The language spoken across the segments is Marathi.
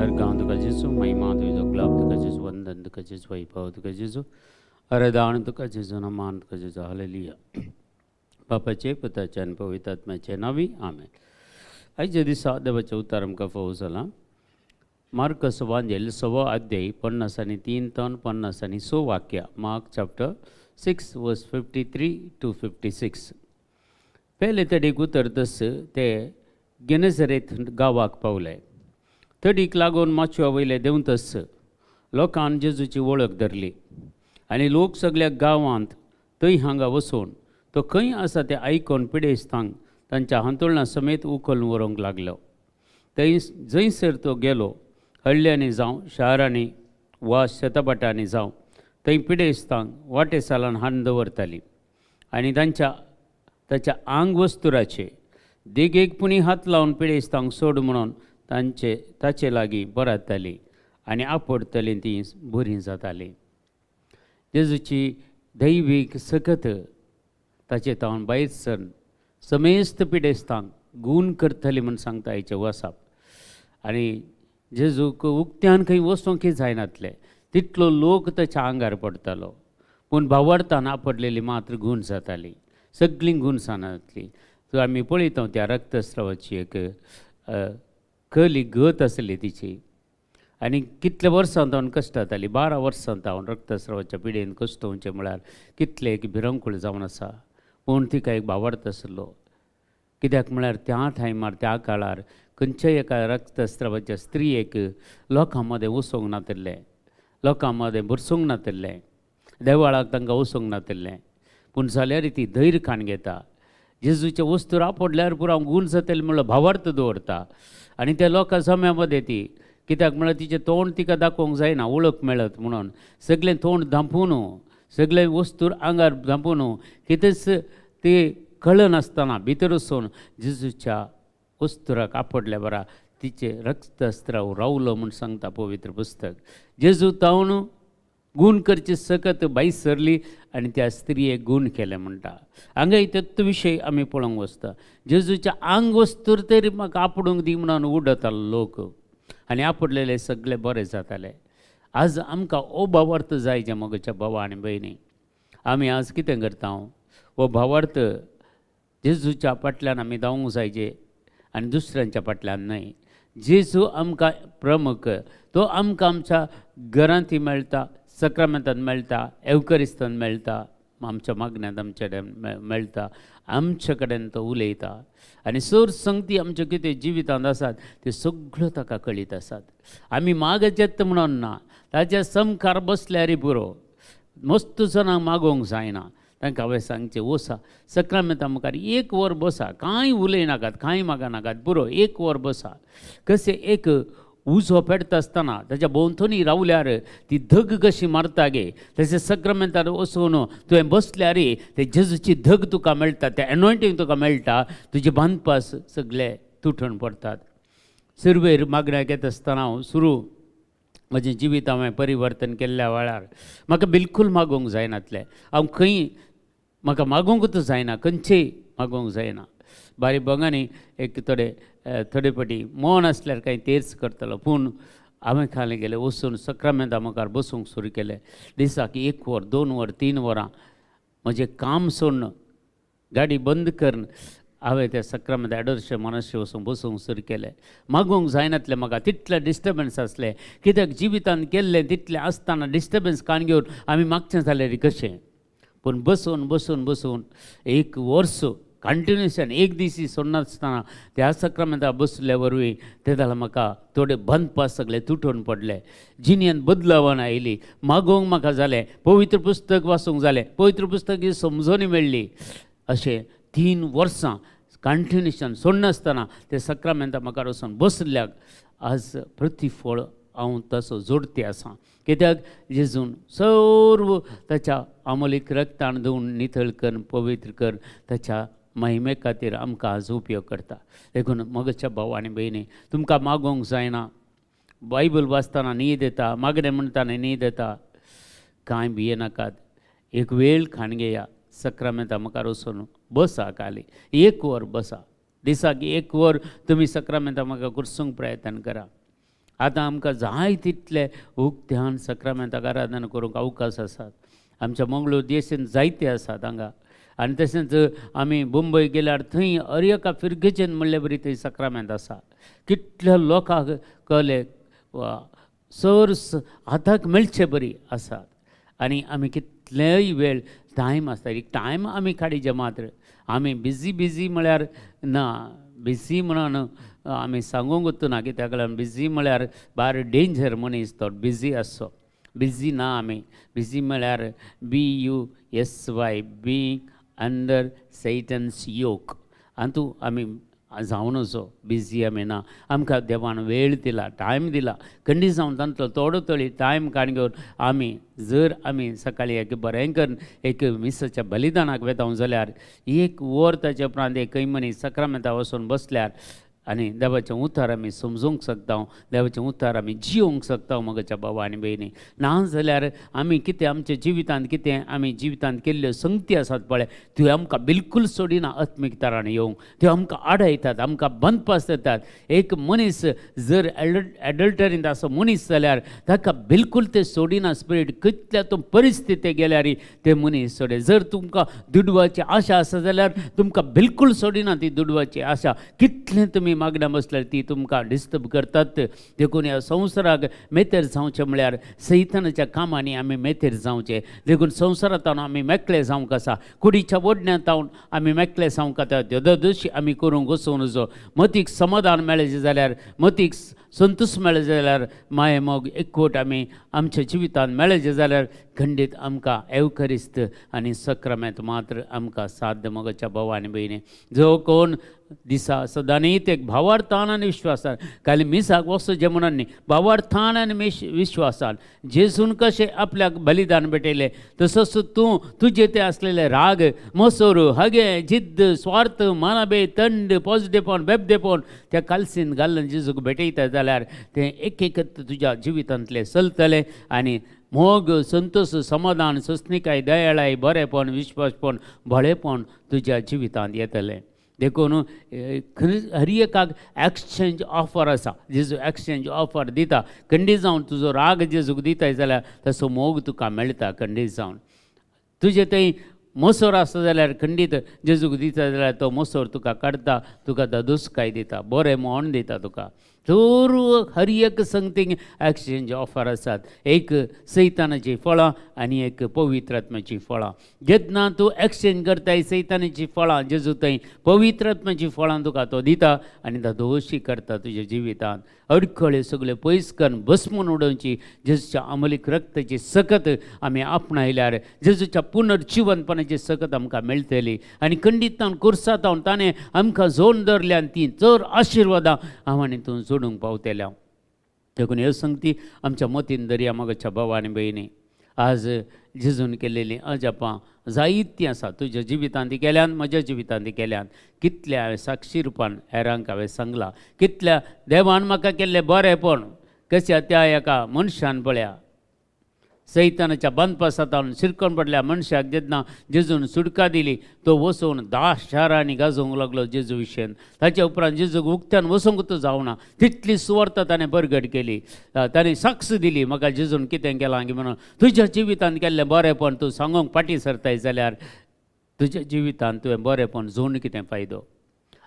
सरगांव तुका जेजू, महिमा तुजो, ग्लाब तुका जेजू, वंदन तुका जेजू, वैभव तुका जेजू, आराधना तुका जेजू, नमान तुका जेजू, हालेलुया. बापाचे, पुताचे आणि पवित्र आत्म्याचे नावी आमेन. आयच्या दिसा देवाच्या उतार आमकां फोव जाला. मार्क सुवांजेल 6 अध्याय 50 तन 50 वाक्या. मार्क चॅप्टर 6 वर्स 53 to 56. पहिले तडीक उतरतस ते गेनेसरेत गांवाक पावले. तडीक लागून माचवा वयले देंवतस लोकांन जेजूची वळख धरली आनी लोक सगळ्या गांवांत थंय हांगा वचून तो खंय आसा तें आयकून पिडेस्तांक तांच्या हांतुरणां समेत उखलून व्हरूंक लागलो. जंयसर तो गेलो, हळ्यांनी जावं शारांनी वा शेतपाटांनी जावं, थंय पिडेस्तांक वाटे सालान हाडून दवरताली आनी ताच्या आंग वस्तुराचे देगेकपणी हात लावन पिडेस्तांक सोड म्हणून ताचे लागीं बरातली आनी आपडतली ती बरी जाताली. जेजूची दैवीक सकत ताचे तावन भायर सर समेस्त पिडेस्तांक गूण करतली म्हूण सांगता हेचे वसाप. आनी जेजूक उक्त्यान खंय वचोंकय जायनातले तितलो लोक ताच्या आंगार पडटालो. पूण भावार्थान आपडलेली मात्र गूण जाताली, सगळीं गूण जाताली. सो आमी पळयता त्या रक्तस्रावाची एक खली गत आसली तिची. आनी कितल्या वर्सां तावन कश्ट जाताली. 12 वर्सां तावन रक्तस्रावाच्या पिडेन कश्टोवचें म्हळ्यार कितले एक भिरंकूळ जावन आसा. पूण तिका एक भावार्थ आसलो. कित्याक म्हळ्यार त्या टायमार त्या काळार खंयच्याय एका रक्तस्रावाच्या स्त्रियेक लोकां मदें वचोंक नातिल्लें, लोकां मदें बसोंक नातिल्लें, देवाळाक तांकां वचोंक नातिल्लें. पूण जाल्यार ती धैर्य खाण घेता. जेजूच्या वस्तूर आपडल्यार पुरो हांव गूण जातलें म्हणल्यार भावार्थ दवरता. आनी त्या लोकां जम्या मदें ती, कित्याक म्हळ्यार तिचें तोंड तिका दाखोवंक जायना वळख मेळत म्हणून, सगळें तोंड धांपून सगळे वस्तूर आंगार धांपून कितेंच ती कळनासतना भितर वचून जेजूच्या वस्तुराक आपडल्या बरा तिचे रक्तस्राव रावलो म्हूण सांगता पवित्र पुस्तक. जेजू तावन गूण करचे सकत भायर सरली आनी त्या स्त्रियेक गूण केलें म्हणटा. हांगा तो विशय आमी पळोवंक वचता. जेजूच्या आंग वस्तूर तरी म्हाका आपडूंक दी म्हणून उडतालो लोक आनी आपडलेले सगळे बरे जाताले. आज आमकां हो भावार्थ जाय जे मोगाच्या भावा आनी भयणी. आमी आज कितें करता हो भावार्थ जेजूच्या फाटल्यान आमी धांवूंक जायचे आनी दुसऱ्यांच्या फाटल्यान न्हय. जेजू आमकां प्रमुख, तो आमकां आमच्या घरांत मेळटा, सक्रामेंतांत मेळटा, एवकरिस्तांत मेळटा, आमच्या मागण्यांत आमचे मेळटा, आमचे कडेन तो उलयता आनी सर संगती आमच्यो कितें जिवितांत आसात त्यो सगळ्यो ताका कळीत आसात. आमी मागचेत म्हणून ना, ताचे समकार बसल्यार पुरो. मस्त जणांक मागोवंक जायना. तांकां हांवें सांगचें वसा सक्रामेंता मुखार 1 वर बसा, कांय उलयनाकात, कांय मागनाकात, पुरो 1 वर बसा. कशें एक उजो पेटता आसतना ताच्या भोंवतणी रावल्यार ती धग कशी मारता गे, तशें सक्रामेंतार वचून तुवें बसल्यार ते जेजूची धग तुका मेळटा, तें एनॉयंटींग तुका मेळटा, तुजे बांदपास सगळे तुटून पडटात. सुरवेर मागण्याक येता आसतना हांव म्हजें जिवीत हांवें परिवर्तन केल्ल्या वेळार म्हाका बिलकूल मागोवंक जायनातलें. हांव खंय म्हाका मागोवंकूच जायना, खंयचेय मागोवंक जायना. बारीक भोंगांनी एक थोडे फाटी मन आसल्यार कांय तेर्स करतलो. पूण हांवें खालें गेलें वचून सक्रामेंता मुखार बसूंक सुरू केलें. दिसाक 1 वर 2 वर 3 वरां म्हजें काम सोडून गाडी बंद करून हांवें त्या सक्रामेंत एडोरशे मनाशे वचून बसूंक सुरू केलें. मागोवंक जायनातलें म्हाका, तितलें डिस्टर्बन्स आसलें. कित्याक जिवितांत केल्लें तितलें आसतना डिस्टर्बन्स काण घेवन आमी मागचें जाल्यार कशें. पूण बसून 1 वर्स कंटिन्युएशन 1 दीस सोडनासतना त्या सक्रामेंता बसले वरवीं ते जाल्यार म्हाका थोडे बंदपास सगळे तुटून पडले. जिणेंत बदलावण आयली. मागोवंक म्हाका जालें, पवित्र पुस्तक वाचूंक जालें, पवित्र पुस्तक ही समजोनी मेळ्ळी. अशें 3 वर्सां कंटिन्युएशन सोडनासतना ते सक्रामेंता मुखार वचून बसल्याक आज प्रतिफळ हांव तसो जोडते आसां. कित्याक जेजून सर्व ताच्या अमोलीक रक्तान धुवन नितळ कर, पवित्र कर, ताच्या महिमे खातीर आमकां आज उपयोग करता. देखून मोगाच्या भाव आनी भयणी, तुमकां मागोवंक जायना. बायबल वाचतना न्हीद येता, मागणें म्हणटाना न्हीद येता, कांय भियेनाकात. एक वेळ खाण घेया, सक्रामेंता मुखार वचून बसा. खाली 1 वर बसा. दिसाक 1 वर तुमी सक्रामेंता म्हाका कुर्सूंक प्रयत्न करा. आतां आमकां जाय तितले उक्त्यान सक्रामेंताक आराधना करूंक अवकाश आसात. आमच्या मंगळूर देशांत जायते आसात हांगा. आनी तशेंच आमी मुंबय गेल्यार थंय अर्यका फिर्गेचेन म्हणले बरी थंय सक्रामेंत आसा. कितल्या लोकांक कळ्ळें सर हाताक मेळचे बरी आसात. आनी आमी कितलेय वेळ टायम आसता एक टायम आमी काडीचे मात्र. आमी बिजी म्हळ्यार ना, बिजी म्हणून आमी सांगूंक वचना कित्याक लागून बिजी म्हळ्यार भायर डेंजर मनीस तो बिजी आसचो. बिजी ना आमी. बिजी म्हळ्यार BUSY बीइंग अंडर सैटन्स योक हातूंत आमी जावन वचो. बिजी आमी ना. आमकां देवान वेळ दिला, टायम दिला. खंडी जावन तांचो थोडो तरी टायम काडून घेवन आमी जर आमी सकाळीं एक बरें एक मिसाच्या बलिदानाक वेताव जाल्यार एक वर ताचे उपरांत एकय मनीस सक्रामेंताक वचून बसल्यार आनी देवाचें उतर आमी समजूंक शकता, देवाचें उतर आमी जियोंक शकता मोगाच्या भावा आनी भयणी. ना जाल्यार आमी कितें आमच्या जिवितांत कितें आमी जिवितांत केल्ल्यो संगती आसात पळय त्यो आमकां बिलकूल सोडिना आत्मीक तरान येवंक. त्यो आमकां आडयतात, आमकां बंदपास जातात. एक मनीस जर एडल्टरींत आसा मनीस जाल्यार ताका बिलकूल ते सोडिना स्पिरीट. कितल्या तो परिस्थिती गेल्यार ते मनीस सोडे. जर तुमकां दुडवाची आशा आसा जाल्यार तुमकां बिलकूल सोडिना ती दुडवाची आशा. कितलें तुमी मागण्या बसल्यार ती तुमकां डिस्टर्ब करतात. देखून ह्या संवसाराक मेतेर जावचें म्हळ्यार सैतानाच्या कामांनी आमी मेतेर जावचें. देखून संवसारांत आमी मेकळे जावंक आसा. कुडीच्या ओडण्यांत आमी मेकळे जावंक आतां देदोशी आमी करूंक वचून नजो. मतीक समाधान मेळचें जाल्यार, मतीक संतोश मेळ्ळें जाल्यार, माये मोग एकवट आमी आमच्या जिवितांत मेळचें जाल्यार खंडीत आमकां एवकरिस्त आनी सक्रामेंत मात्र आमकां साध्य मोगाच्या भावा आनी भयणी. जो कोण दिसा सदांनीत एक भावार्थान आनी विश्वासान खाली मिसाक वचचें म्हणून न्ही, भावार्थान आनी विश्वासान जेजून कशें आपल्याक बलिदान भेटयलें तसोच तूं तुजे ते आसलेले राग, मसोर, हगे, जिद्द, स्वार्थ, मानबे, तंड, पॉजिटिवपण, बेबदेपण त्या कालसीन घालून जेजूक भेटयता जाल्यार तें एक एक तुज्या जिवितांतलें चलतलें. आनी मोग, संतोष, समाधान, सस्निकाय, दयाळाय, बरेपण, विश्वासपण, भळेपण तुज्या जिवितांत येतलें. देखून हर एकाक एक्सचेंज ऑफर आसा. जेजू एक्सचेंज ऑफर दिता. खंडी जावन तुजो राग जेजूक दिताय जाल्यार तसो मोग तुका मेळटा. खंडी जावन तुजे थंय मसोर आसा जाल्यार खंडीत जेजूक दिता जाल्यार तो मसोर तुका काडटा, तुका ददुस्काय दिता, बरें मोण दिता तुका. तर हर एक संगतीक एक्सचेंज ऑफर आसात. एक सैतानाची फळां आनी एक पवित्र आत्म्याची फळां. जेन्ना तूं एक्सचेंज करताय सैतानाची फळां जेजू थंय पवित्र आत्म्याची फळां तुका तो दिता आनी ददोशी करता तुज्या जिवितांत. अडखळे सगळे पयस करून भस्मून उडोवची जेजूच्या अमलीक रक्ताची सकत आमी आपणायल्यार जेजूच्या पुनर्जिवनपणाची सकत आमकां मेळटली. आनी खंडीतान कुर्सातावन ताणें आमकां जोडून धरल्यान ती चड आशिर्वादां हांव आनी तूं जोडूंक पावतल्या. देखून ह्यो संगती आमच्या मतीन दर्या मोगाच्या भावा आनी भयणी. आज जेजून केल्लेलीं अजापां जायतीं आसा. तुज्या जिवितांत केल्यान, म्हज्या जिवितांत केल्यान. कितल्या हांवें साक्षी रुपान हेरांक हांवें सांगलां. कितल्या देवान म्हाका केल्लें बरेंपण कशें त्या एका मनशान पळया सैतानाच्या बंदपासांत शिरकोन पडल्या मनशाक जेन्ना जेजून सुटका दिली तो वचून 10 शारांनी गाजोवंक लागलो जेजू विशयन. ताच्या उपरांत जेजूक उक्त्यान वचूंकूच जावना तितली सुवार्ता ताणें परगट केली. ताणें साक्ष दिली म्हाका जेजून कितें केलां म्हणून. तुज्या जिवितांत केल्लें बरेंपण तूं सांगूंक फाटीं सरताय जाल्यार तुज्या जिवितांत तुवें बरेंपण जोडून कितें फायदो.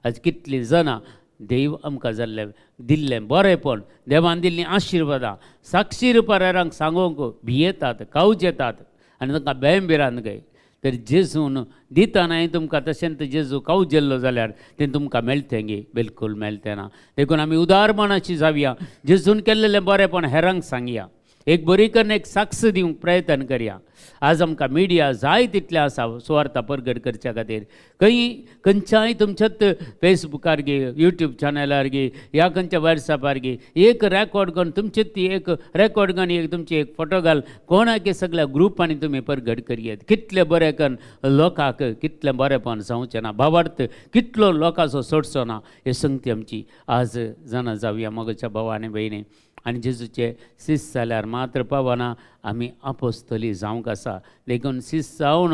आज कितलीं जाणां देव आमकां जाल्लें दिल्लें बरेंपण, देवान दिल्लीं आशिर्वादां साक्षी रुपारांक सांगूंक भियेतात, कावज येतात आनी तांकां बेंबिरान गय. तर जेजून दितना तुमकां तशेंच जेजू कावज जेल्लो जाल्यार तें तुमकां मेळटें गे, बिलकूल मेळटें ना. देखून आमी उदारपणाची जावया. जेजून केल्लेलें बरेंपण हेरांक सांगया. एक बरी करून एक साक्ष दिवंक प्रयत्न करया. आज आमकां मिडिया जाय तितले आसा सुवार्ता परगट करच्या खातीर. खंयच्याय तुमच्याच फेसबुकार गे, यूट्यूब चॅनलार गे, या खंयच्या वॉट्सॅपार गे एक रेकॉर्ड करून तुमचे ती एक रेकॉर्ड करून एक तुमची एक फोटो घाल कोणाक सगळ्या ग्रुपांनी तुमी परगट करयेत. कितले बरें करून लोकांक कितलें बरेंपण जावचें ना, भावार्थ कितलो लोकांचो सोडचो ना. हे संगती आमची आज जाणा जावया मोगाच्या भावा आनी भयणी. आनी जेजूचे शिश्य जाल्यार मात्र पावना, आमी आपोस्तली जावंक आसा. देखून शिश्य जावन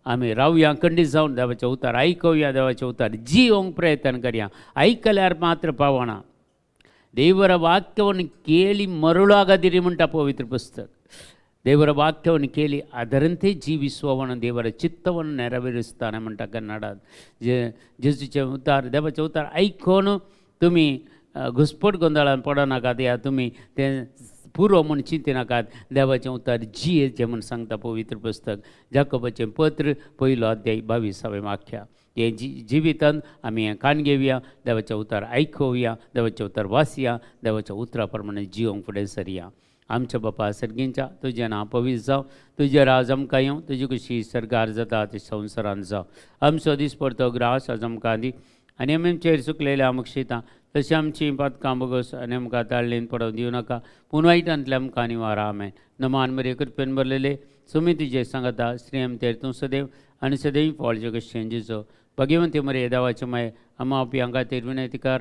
आमी रावया, खंडीत जावन देवाचें उतर आयकूया, देवाचें उतर जियोंक प्रयत्न करया. आयकल्यार मात्र पावना. ದೇವರ ವಾಕ್ಯವನ್ನು ಕೇಳಿ ಮರುಳಾಗದಿರಿ ಮುಂಟ ಪವಿತ್ರ ಪುಸ್ತಕ. ದೇವರ ವಾಕ್ಯವನ್ನು ಕೇಳಿ ಅದರಂತೆ ಜೀವಿಸುವವನು ದೇವರ ಚಿತ್ತವನ್ನು ನೆರವೇರಿಸ್ತಾನೆ म्हणटा कन्नड. जेजूचे उतार देवाचे उतार ऐकून तुम्ही घुसपट गोंधळान पडो नाकात या तुम्ही ते पूर्व म्हणून चिंते नाकात. देवाचें उतार जियेचें म्हूण सांगता पवित्र पुस्तक. जाकोबाचें पत्र 1 अध्याय 22 वाक्या. हे जिवितांत आमी हें कान घेवया, देवाचें उतार आयकुया, देवाचें उतार वाचया, देवाच्या उतरा प्रमाणे जिवंक फुडें सरया. आमच्या बापा सर्गींच्या तुजें नांव पवित्र जावं, तुजें राज आमकां येवं, तुजी कशी सरकार जाता ती संवसारांत जावं. आमचो दीस पडतो ग्रास आज आमकां दी, आनी आमी आमचेर चुकलेले आमकां शिता तशी आमची पथकां बोगस आनी आमकां ताळणेन पडोवन दिवं नाका, पूण वायटांतल्यान आमकां निवारा. आमेन. नमान मरे कृपेन भरलेले सुमी तुजे सांगता श्री आमचेर तूं सदैव आनी सदैव फळचे कशें जेजो भगवंती मरे देवाचे माय आमा पियांक खातीर विनंतीकार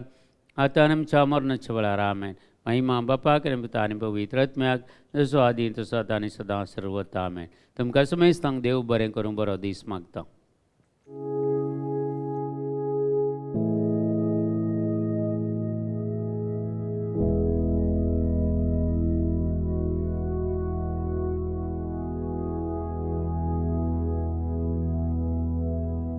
आतां आनी आमच्या मरणाच्या वेळार. आमेन. महिमा बापाक आनी पुता आनी पवित्र आत्म्याक जसो आदी तसो आतां आनी सदां सर्वता. आमेन. तुमकां समेस्तांक देव बरें करूं बरो दीस मागता.